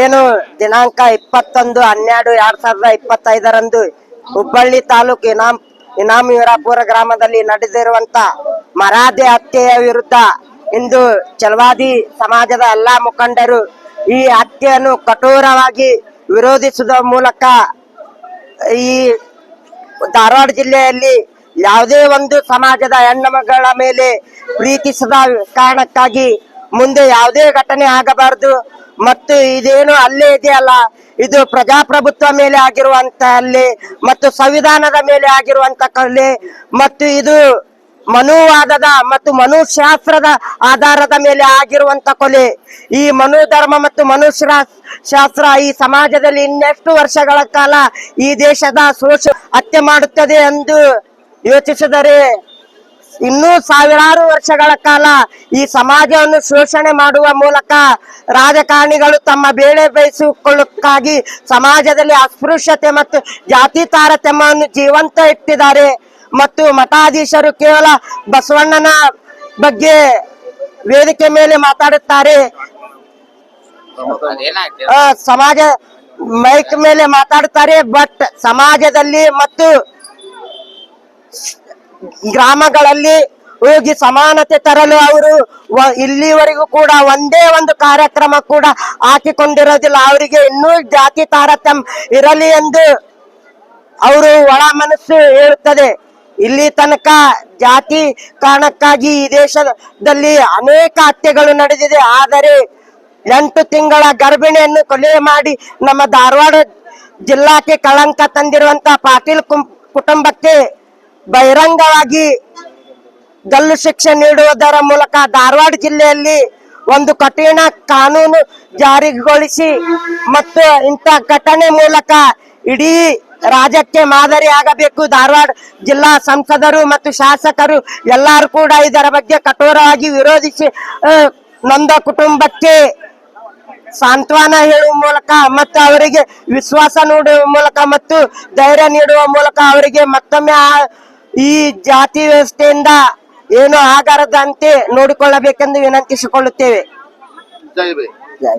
ಏನು ದಿನಾಂಕ 21/12/2025 ಹುಬ್ಬಳ್ಳಿ ತಾಲೂಕು ಇನಾಮ್ ವೀರಾಪುರ ಗ್ರಾಮದಲ್ಲಿ ನಡೆದಿರುವಂತ ಮರಾಠೆ ಹತ್ಯೆಯ ವಿರುದ್ಧ ಇಂದು ಚಲವಾದಿ ಸಮಾಜದ ಎಲ್ಲಾ ಮುಖಂಡರು ಈ ಹತ್ಯೆಯನ್ನು ಕಠೋರವಾಗಿ ವಿರೋಧಿಸುವ ಮೂಲಕ ಈ ಧಾರವಾಡ ಜಿಲ್ಲೆಯಲ್ಲಿ ಯಾವುದೇ ಒಂದು ಸಮಾಜದ ಹೆಣ್ಣುಮಗಳ ಮೇಲೆ ಪ್ರೀತಿಸದ ಕಾರಣಕ್ಕಾಗಿ ಮುಂದೆ ಯಾವುದೇ ಘಟನೆ ಆಗಬಾರದು ಮತ್ತು ಇದೇನು ಅಲ್ಲೇ ಇದೆಯಲ್ಲ ಇದು ಪ್ರಜಾಪ್ರಭುತ್ವ ಮೇಲೆ ಆಗಿರುವಂತ ಹಲ್ಲೆ ಮತ್ತು ಸಂವಿಧಾನದ ಮೇಲೆ ಆಗಿರುವಂತ ಹಲ್ಲೆ ಮತ್ತು ಇದು ಮನುವಾದದ ಮತ್ತು ಮನುಶಾಸ್ತ್ರದ ಆಧಾರದ ಮೇಲೆ ಆಗಿರುವಂತ ಕೊಲೆ. ಈ ಮನು ಧರ್ಮ ಮತ್ತು ಮನುಶಾಸ್ತ್ರ ಈ ಸಮಾಜದಲ್ಲಿ ಇನ್ನೆಷ್ಟು ವರ್ಷಗಳ ಕಾಲ ಈ ದೇಶದ ಹತ್ಯೆ ಮಾಡುತ್ತದೆ ಎಂದು ಯೋಚಿಸಿದರೆ ಇನ್ನೂ ಸಾವಿರಾರು ವರ್ಷಗಳ ಕಾಲ ಈ ಸಮಾಜವನ್ನು ಶೋಷಣೆ ಮಾಡುವ ಮೂಲಕ ರಾಜಕಾರಣಿಗಳು ತಮ್ಮ ಬೇಳೆ ಬೇಯಿಸಿಕೊಳ್ಳಕ್ಕಾಗಿ ಸಮಾಜದಲ್ಲಿ ಅಸ್ಪೃಶ್ಯತೆ ಮತ್ತು ಜಾತಿ ತಾರತಮ್ಯವನ್ನು ಜೀವಂತ ಇಟ್ಟಿದ್ದಾರೆ. ಮತ್ತು ಮಠಾಧೀಶರು ಕೇವಲ ಬಸವಣ್ಣನ ಬಗ್ಗೆ ವೇದಿಕೆ ಮೇಲೆ ಮಾತಾಡುತ್ತಾರೆ, ಸಮಾಜ ಮೈಕ್ ಮೇಲೆ ಮಾತಾಡುತ್ತಾರೆ, ಬಟ್ ಸಮಾಜದಲ್ಲಿ ಮತ್ತು ಗ್ರಾಮಗಳಲ್ಲಿ ಹೋಗಿ ಸಮಾನತೆ ತರಲು ಅವರು ಇಲ್ಲಿವರೆಗೂ ಕೂಡ ಒಂದೇ ಒಂದು ಕಾರ್ಯಕ್ರಮ ಕೂಡ ಹಾಕಿಕೊಂಡಿರೋದಿಲ್ಲ. ಅವರಿಗೆ ಇನ್ನೂ ಜಾತಿ ತಾರತಮ್ಯ ಇರಲಿ ಎಂದು ಅವರು ಒಳ ಮನಸ್ಸು ಹೇಳುತ್ತದೆ. ಇಲ್ಲಿ ತನಕ ಜಾತಿ ಕಾರಣಕ್ಕಾಗಿ ಈ ದೇಶದಲ್ಲಿ ಅನೇಕ ಹತ್ಯೆಗಳು ನಡೆದಿದೆ. ಆದರೆ 8 ತಿಂಗಳ ಗರ್ಭಿಣಿಯನ್ನು ಕೊಲೆ ಮಾಡಿ ನಮ್ಮ ಧಾರವಾಡ ಜಿಲ್ಲಾಕ್ಕೆ ಕಳಂಕ ತಂದಿರುವಂತ ಪಾಟೀಲ್ ಕುಟುಂಬಕ್ಕೆ ಬಹಿರಂಗವಾಗಿ ಗಲ್ಲು ಶಿಕ್ಷೆ ನೀಡುವುದರ ಮೂಲಕ ಧಾರವಾಡ ಜಿಲ್ಲೆಯಲ್ಲಿ ಒಂದು ಕಠಿಣ ಕಾನೂನು ಜಾರಿಗೊಳಿಸಿ ಮತ್ತು ಇಂಥ ಘಟನೆ ಮೂಲಕ ಇಡೀ ರಾಜ್ಯಕ್ಕೆ ಮಾದರಿ ಆಗಬೇಕು. ಧಾರವಾಡ ಜಿಲ್ಲಾ ಸಂಸದರು ಮತ್ತು ಶಾಸಕರು ಎಲ್ಲರೂ ಕೂಡ ಇದರ ಬಗ್ಗೆ ಕಠೋರವಾಗಿ ವಿರೋಧಿಸಿ ನೊಂದ ಕುಟುಂಬಕ್ಕೆ ಸಾಂತ್ವನ ಹೇಳುವ ಮೂಲಕ ಮತ್ತು ಅವರಿಗೆ ವಿಶ್ವಾಸ ನೀಡುವ ಮೂಲಕ ಮತ್ತು ಧೈರ್ಯ ನೀಡುವ ಮೂಲಕ ಅವರಿಗೆ ಮತ್ತೊಮ್ಮೆ ಈ ಜಾತಿ ವ್ಯವಸ್ಥೆಯಿಂದ ಏನು ಆಗದಂತೆ ನೋಡಿಕೊಳ್ಳಬೇಕೆಂದು ವಿನಂತಿಸಿಕೊಳ್ಳುತ್ತೇವೆ. ಜೈ.